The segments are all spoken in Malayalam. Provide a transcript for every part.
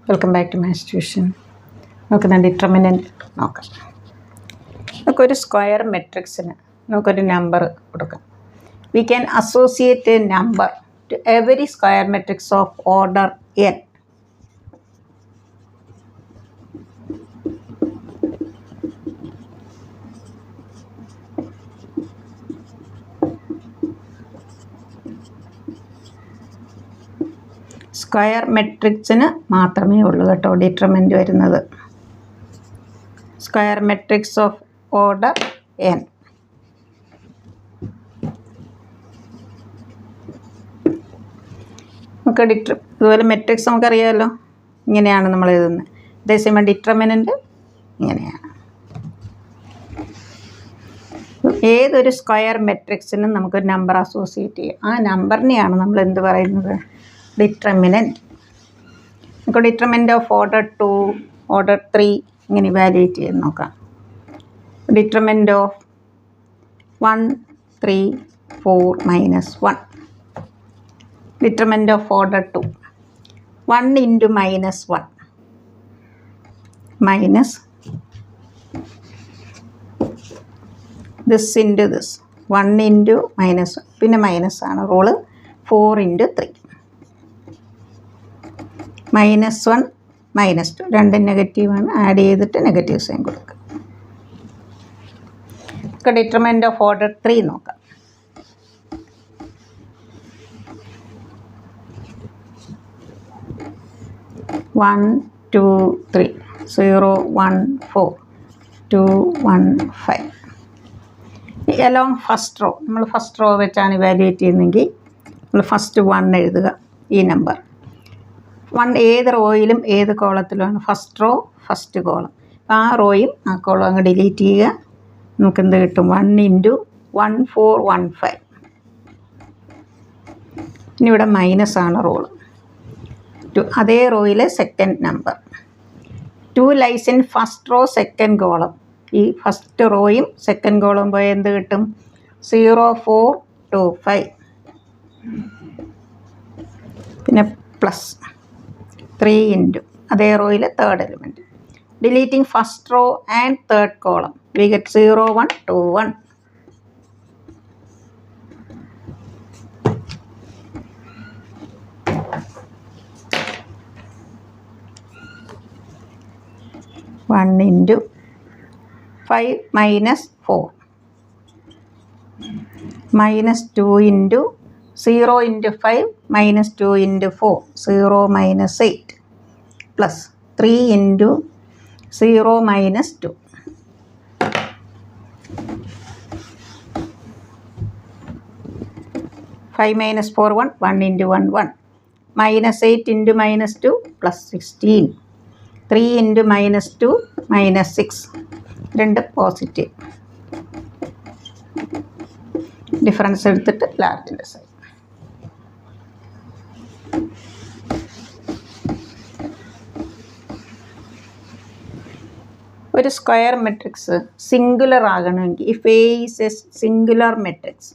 Welcome back to maths tuition. നമുക്ക് ഡിറ്റർമിനൻറ്റ് നോക്കാം. നമുക്കൊരു സ്ക്വയർ മെട്രിക്സിന് നമുക്കൊരു നമ്പർ കൊടുക്കാം. We can associate a number to every square matrix of order n. Square മെട്രിക്സിന് മാത്രമേ ഉള്ളൂ കേട്ടോ ഡിറ്റർമിനൻറ്റ് വരുന്നത്. Square matrix of order n. നമുക്ക് ഇതുപോലെ മെട്രിക്സ് നമുക്കറിയാമല്ലോ, ഇങ്ങനെയാണ് നമ്മൾ എഴുതുന്നത്. അതേസമയം ഡിറ്റർമിനൻറ്റ് ഇങ്ങനെയാണ്. ഏതൊരു സ്ക്വയർ മെട്രിക്സിനും നമുക്കൊരു നമ്പർ അസോസിയേറ്റ് ചെയ്യാം. ആ നമ്പറിനെയാണ് നമ്മൾ എന്ത് പറയുന്നത്? ഡിറ്റർമിനൻറ്റ്. നമുക്ക് ഡിറ്റർമിനൻറ്റ് ഓഫ് ഓർഡർ 2, ഓർഡർ 3 ഇങ്ങനെ ഇവാലുവേറ്റ് ചെയ്ത് നോക്കാം. Determinant of 1, 3, 4, -1. Determinant of order 2, 1 × -1 minus this into this. 1 × -1 പിന്നെ മൈനസാണ് റൂള്. 4 × 3 -1 -2 രണ്ടും നെഗറ്റീവാണ്. ആഡ് ചെയ്തിട്ട് നെഗറ്റീവ് സൈൻ കൊടുക്കുക. നമുക്ക് ഡിറ്റർമിനൻറ്റ് ഓഫ് ഓർഡർ 3 നോക്കാം. One, 2, 3, 0, 1, 4, 2, 1, 5. എലോങ് ഫസ്റ്റ് റോ, നമ്മൾ ഫസ്റ്റ് റോ വെച്ചാണ് ഇവാലുവേറ്റ് ചെയ്യുന്നതെങ്കിൽ നമ്മൾ ഫസ്റ്റ് 1 എഴുതുക. ഈ നമ്പർ 1 ഏത് റോയിലും ഏത് കോളത്തിലുമാണ്? First row first column. ആ റോയും ആ കോളം അങ്ങ് ഡിലീറ്റ് ചെയ്യുക. നമുക്ക് എന്ത് കിട്ടും? 1 × 1415. ഇനി ഇവിടെ മൈനസാണ് റോള്. അതേ റോയിലെ second number 2 lies in first row second column. ഈ ഫസ്റ്റ് റോയും സെക്കൻഡ് കോളവും പോയി എന്ത് കിട്ടും? 0, 4, 2, 5. പിന്നെ പ്ലസ് 3 × അതേ റോയിലെ third element. Deleting first row and third column we get 0, 1, 2, 1. One × 5 -4 -2 × 0 × 5 -2 × 4 0 -8 plus 3 × 0 -2. Five minus 4 1 1 × 1 1 -8 × -2 plus 16. 3 × -2 -6. രണ്ട് പോസിറ്റീവ്. ഡിഫറൻസ് എടുത്തിട്ട് ലാസ്റ്റിൻ്റെ സൈഡ്. ഒരു സ്ക്വയർ മെട്രിക്സ് സിംഗുലർ ആകണമെങ്കിൽ if A is A singular matrix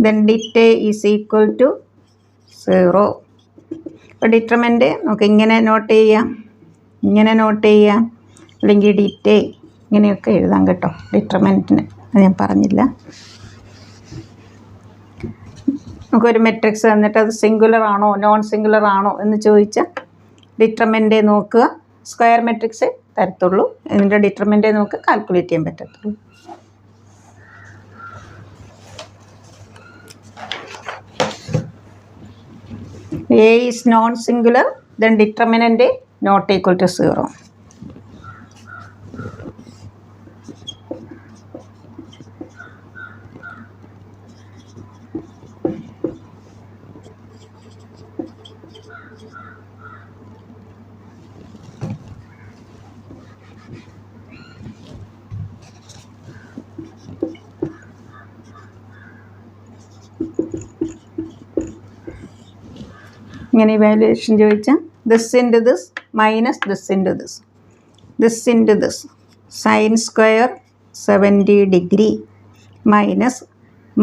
then dit A is equal to 0. അപ്പോൾ ഡിറ്റർമിനൻറ്റ് നമുക്ക് ഇങ്ങനെ നോട്ട് ചെയ്യാം, ഇങ്ങനെ നോട്ട് ചെയ്യാം, അല്ലെങ്കിൽ dit A ഇങ്ങനെയൊക്കെ എഴുതാം കേട്ടോ ഡിറ്റർമിനൻറ്റിന്. അത് ഞാൻ പറഞ്ഞില്ല. നമുക്കൊരു മെട്രിക്സ് തന്നിട്ട് അത് സിംഗുലർ ആണോ നോൺ സിംഗുലർ ആണോ എന്ന് ചോദിച്ചാൽ ഡിറ്റർമിനൻറ്റ് നോക്കുക. സ്ക്വയർ മെട്രിക്സ് തരത്തുള്ളൂ. ഇതിൻ്റെ ഡിറ്റർമിനൻറ്റ് നമുക്ക് കാൽക്കുലേറ്റ് ചെയ്യാൻ പറ്റത്തുള്ളൂ. A is non-singular, then determinant A not equal to 0. ഇങ്ങനെ ഇവാലുവേഷൻ ചോദിച്ചാൽ this into this minus this into this, this into this sine square 70 degree minus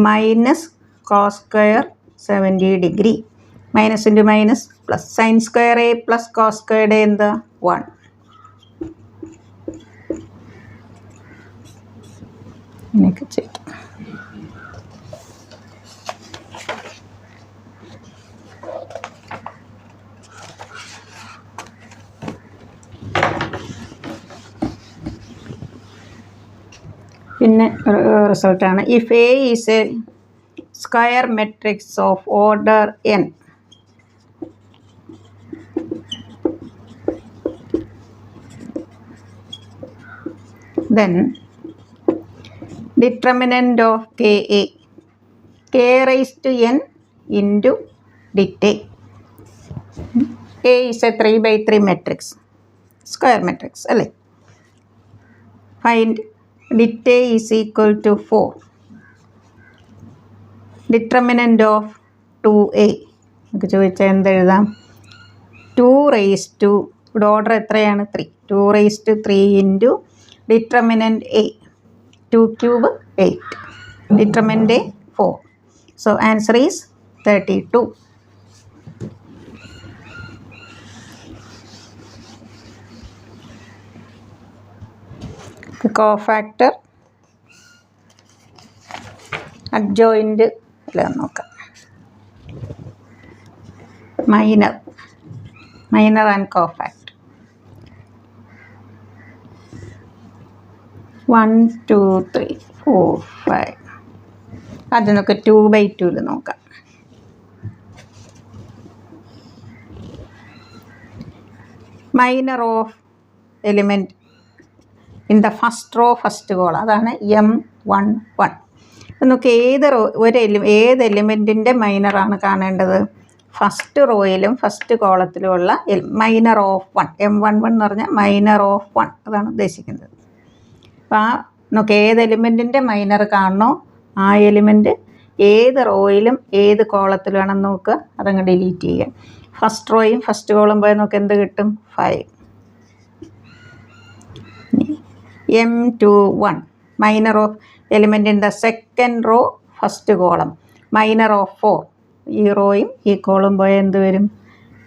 minus cos square 70 degree. Minus into minus plus. Sine square A plus cos square A എന്താ 1. ഇങ്ങനെയൊക്കെ ചെയ്യും. പിന്നെ റിസൾട്ടാണ് if A is A square matrix of order n, then determinant of ka, k raised to n into dit a. A is a 3x3 matrix, square matrix അല്ലേ. Find dit a is equal to 4. Determinant of 2a നമുക്ക് ചോദിച്ചാൽ എന്തെഴുതാം? 2 raised to, ഇവിടെ ഓർഡർ എത്രയാണ്? 3. 2 raised to 3 into determinant a. 2 cube 8. Determinant a 4. So answer is 32. Cofactor adjoint അല്ല നോക്കാം. Minor and cofactor. 1 2 3 4 5. അത് നമുക്ക് 2/2 നോക്കാം. Minor of element in the first row first column, അതാണ് M11. നമുക്ക് ഏത് എലിമെൻറ്റിൻ്റെ മൈനറാണ് കാണേണ്ടത്? ഫസ്റ്റ് റോയിലും ഫസ്റ്റ് കോളത്തിലുമുള്ള മൈനർ ഓഫ് 1. M11 എന്ന് പറഞ്ഞാൽ മൈനർ ഓഫ് 1, അതാണ് ഉദ്ദേശിക്കുന്നത്. അപ്പോൾ നമുക്ക് ഏത് എലിമെൻറ്റിൻ്റെ മൈനർ കാണണോ ആ എലിമെൻറ്റ് ഏത് റോയിലും ഏത് കോളത്തിലാണെന്ന് നോക്കുക, അതങ്ങ് ഡിലീറ്റ് ചെയ്യുക. ഫസ്റ്റ് റോയും ഫസ്റ്റ് കോളം പോയി നമുക്ക് എന്ത് കിട്ടും? 5. M21 minor of element in the second row first column, minor of 4. ഈ റോയും ഈ കോളം പോയാൽ എന്ത് വരും?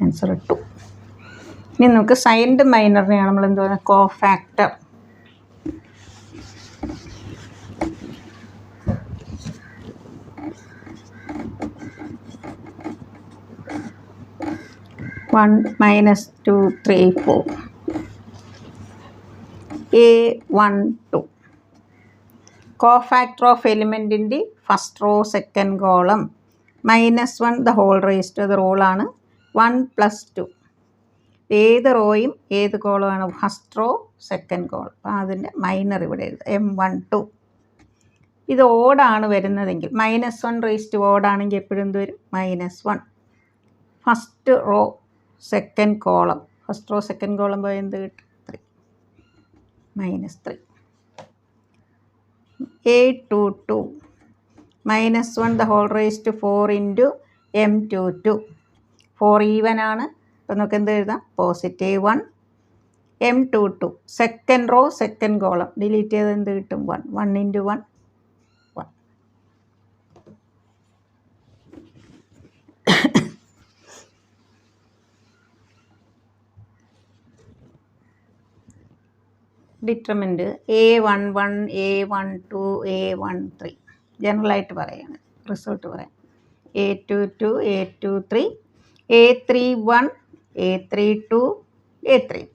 ആൻസർ 2. ഇനി നമുക്ക് സൈൻഡ് മൈനറിനെയാണ് നമ്മൾ എന്ത് പറയുന്നത്? Cofactor. (1 - 2 3 4) A12 cofactor of element in the first row second column -1 the whole raised to the rule ആണ് 1 + 2. ഏത് റോയും ഏത് കോളമാണ്? First row second column. അപ്പോൾ അതിൻ്റെ മൈനർ ഇവിടെ എഴുതുക M12. ഇത് ഓടാണ് വരുന്നതെങ്കിൽ -1 raised to ഓടാണെങ്കിൽ എപ്പോഴും എന്ത് വരും? -1. First row second column, first row second column പോയി എന്ത് കിട്ടും? -3. A22 -1 the whole raised to 4 into M22. 4 even ആണ്, അപ്പോൾ നമുക്ക് എന്ത് എഴുതാം? +1. M22 second row second column delete ചെയ്ത് എന്ത് കിട്ടും? 1. 1 × 1 1. ഡിറ്റർമിൻ്റ് A11 A12 A13 ജനറലായിട്ട് പറയുകയാണ്. റിസൾട്ട് പറയാം. A22 A23 A31 A32 A33.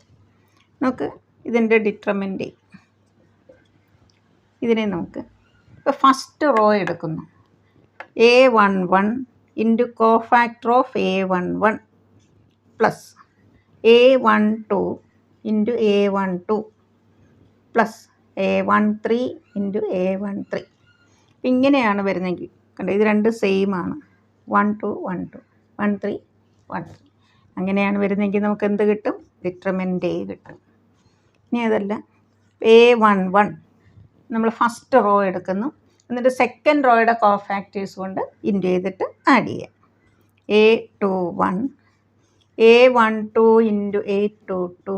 നമുക്ക് ഇതിൻ്റെ ഡിറ്റർമിൻ്റ് ഇതിനെ നമുക്ക് ഇപ്പോൾ ഫസ്റ്റ് റോ എടുക്കുന്നു. A11 into cofactor of A11 plus A12 into A12 plus A13 into A13. ഇങ്ങനെയാണ് വരുന്നതെങ്കിൽ കണ്ടോ, ഇത് രണ്ട് സെയിം ആണ്. 1 2 1 2 1 3 1 3 അങ്ങനെയാണ് വരുന്നതെങ്കിൽ നമുക്ക് എന്ത് കിട്ടും? ഡിറ്റർമിൻ്റ് A കിട്ടും. ഇനി അതല്ല A11 നമ്മൾ ഫസ്റ്റ് റോ എടുക്കുന്നു, എന്നിട്ട് സെക്കൻഡ് റോയുടെ കോഫാക്ടേഴ്സ് കൊണ്ട് ഇൻറ്റു ചെയ്തിട്ട് ആഡ് ചെയ്യാം. A21 A12 into A22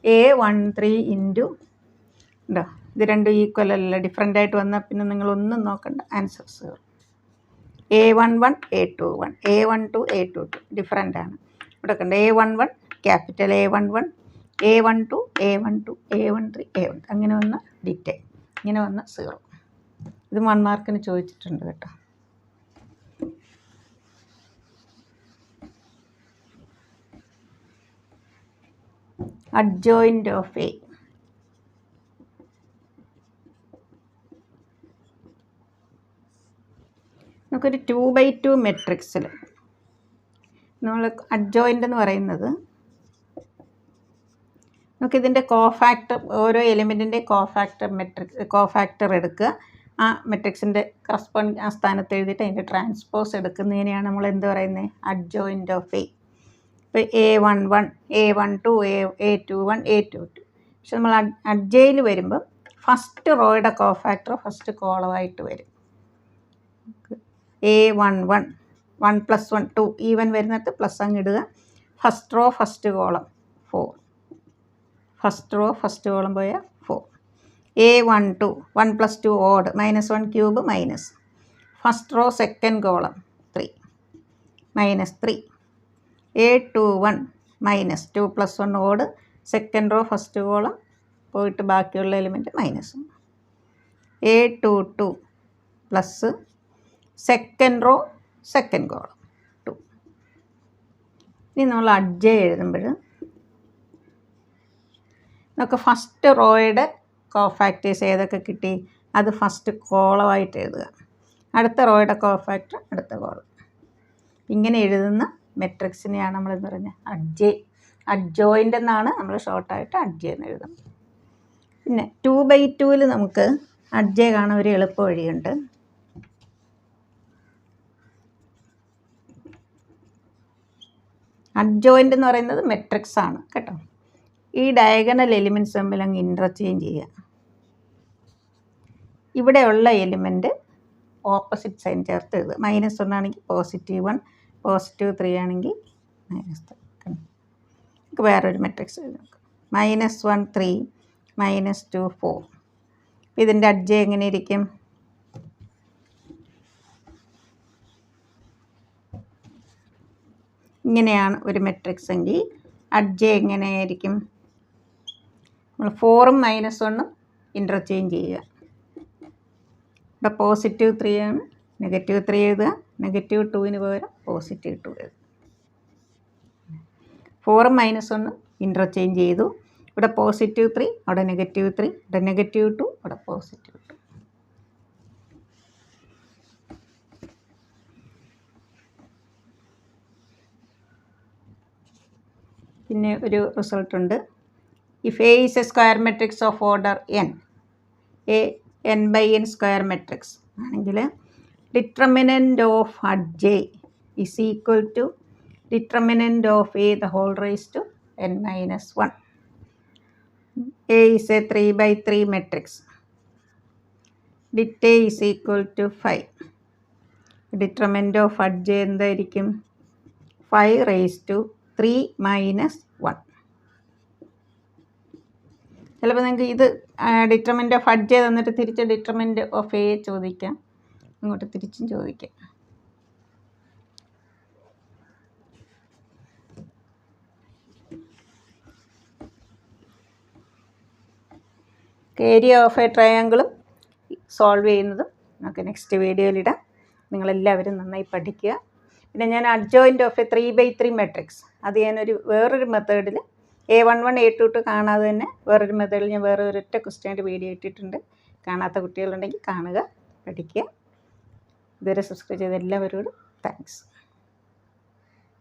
A13 into ഉണ്ടോ, ഇത് രണ്ടും ഈക്വൽ അല്ല, ഡിഫറെൻ്റ് ആയിട്ട് വന്നാൽ പിന്നെ നിങ്ങളൊന്നും നോക്കണ്ട, answer 0. A11 A21 A12 A22 different ആണ്. ഇവിടെ കണ്ട് A11 capital A11 A12 A12 A13 A13 അങ്ങനെ വന്ന ഡീറ്റെയിൽ, ഇങ്ങനെ വന്ന 0. ഇത് 1 മാർക്കിന് ചോദിച്ചിട്ടുണ്ട് കേട്ടോ. adjoint of A. നമുക്കൊരു 2x2 മെട്രിക്സിൽ നമ്മൾ അഡ്ജോയിൻ്റ് എന്ന് പറയുന്നത് നമുക്കിതിൻ്റെ കോഫാക്ടർ, ഓരോ എലിമെൻറ്റിൻ്റെ കോഫാക്ടർ എടുക്കുക, ആ മെട്രിക്സിൻ്റെ കറസ്പോണ്ടിങ് ആ സ്ഥാനത്ത് എഴുതിയിട്ട് അതിൻ്റെ ട്രാൻസ്പോസ് എടുക്കുന്നതിനെയാണ് നമ്മൾ എന്ത് പറയുന്നത്, അഡ്ജോയിൻ്റ് ഓഫ് എ. ഇപ്പോൾ A11 A12 A21 A22. പക്ഷെ നമ്മൾ അഡ്ജയിൽ വരുമ്പോൾ ഫസ്റ്റ് റോയുടെ കോഫാക്ടർ ഫസ്റ്റ് കോളമായിട്ട് വരും. A11 1 + 1 2 ഈവൻ വരുന്നിടത്ത് പ്ലസ് അങ്ങ് ഇടുക. First row first column 4, first row first column പോയാൽ 4. A12 1 + 2 odd -1 cube minus, first row second column 3 -3. A21 -2 + 1 odd second row first column പോയിട്ട് ബാക്കിയുള്ള element minus. A22 plus second row second column 2. ഇനി നമ്മൾ അഡ്ജ എഴുതുമ്പോൾ നമുക്ക് ഫസ്റ്റ് റോയുടെ കോഫാക്ടേഴ്സ് ഏതൊക്കെ കിട്ടി, അത് ഫസ്റ്റ് കോളമായിട്ട് എഴുതുക. അടുത്ത റോയുടെ കോഫാക്ടർ അടുത്ത കോളം. ഇങ്ങനെ എഴുതുന്ന മെട്രിക്സിനെയാണ് നമ്മൾ എന്ന് പറഞ്ഞാൽ അഡ്ജോയിൻ്റ് എന്നാണ് നമ്മൾ ഷോർട്ടായിട്ട് അഡ്ജ എന്ന് എഴുതുന്നത്. പിന്നെ 2x2 നമുക്ക് അഡ്ജ കാണാൻ ഒരു എളുപ്പ വഴിയുണ്ട്. അഡ്ജോയിൻ്റ് എന്ന് പറയുന്നത് മെട്രിക്സ് ആണ് കേട്ടോ. ഈ ഡയഗണൽ എലിമെൻറ്റ്സ് തമ്മിൽ അങ്ങ് ഇൻ്റർചേഞ്ച് ചെയ്യുക. ഇവിടെയുള്ള എലിമെൻറ്റ് ഓപ്പോസിറ്റ് സൈൻ ചേർത്ത് എഴുതുക. -1 ആണെങ്കിൽ +1 +3 ആണെങ്കിൽ -3. നമുക്ക് വേറൊരു മെട്രിക്സ് എഴുതാം. -1 3 -2 4. ഇതിൻ്റെ അഡ്ജ എങ്ങനെ ഇരിക്കും, ഇങ്ങനെയാണ് ഒരു മെട്രിക്സ് എങ്കിൽ അഡ്ജ എങ്ങനെയായിരിക്കും, നമ്മൾ 4ഉം -1ഉം ഇൻ്റർചേഞ്ച് ചെയ്യുക. ഇവിടെ +3 ആണ്, -3 എഴുതുക, -2ന് പകരം +2 എഴുതുക. 4ഉം -1ഉം ഇൻ്റർചേഞ്ച് ചെയ്തു. ഇവിടെ +3, അവിടെ -3, ഇവിടെ -2, അവിടെ +2. പിന്നെ ഒരു റിസൾട്ട് ഉണ്ട്. If A is A square matrix of order n, A n/n square matrix ആണെങ്കിൽ determinant of adj is equal to determinant of A the whole raise to n-1. A is a 3x3 matrix. Det is equal to 5. Determinant of adj എന്തായിരിക്കും, 5⁻³ - 1. ചിലപ്പോൾ നിങ്ങൾക്ക് ഇത് ഡിറ്റർമിനൻ്റ് ഓഫ് അഡ്ജ തന്നിട്ട് തിരിച്ച് ഡിറ്റർമിനൻ്റ് ഓഫ് എ ചോദിക്കാം, അങ്ങോട്ട് തിരിച്ചും ചോദിക്കാം. ഏരിയ ഓഫ് എ ട്രയാങ്കിളും സോൾവ് ചെയ്യുന്നതും നമുക്ക് നെക്സ്റ്റ് വീഡിയോയിലിടാം. നിങ്ങളെല്ലാവരും നന്നായി പഠിക്കുക. പിന്നെ ഞാൻ adjoint of A 3x3 matrix, അത് ഞാനൊരു വേറൊരു മെത്തേഡിൽ A11 A22 കാണാതെ തന്നെ വേറൊരു മെത്തേഡിൽ ഞാൻ വേറെ ഒരൊറ്റ ക്വസ്റ്റ്യൻ്റെ വീഡിയോ ഇട്ടിട്ടുണ്ട്. കാണാത്ത കുട്ടികളുണ്ടെങ്കിൽ കാണുക, പഠിക്കുക. ഇതുവരെ സബ്സ്ക്രൈബ് ചെയ്ത എല്ലാവരോടും താങ്ക്സ്.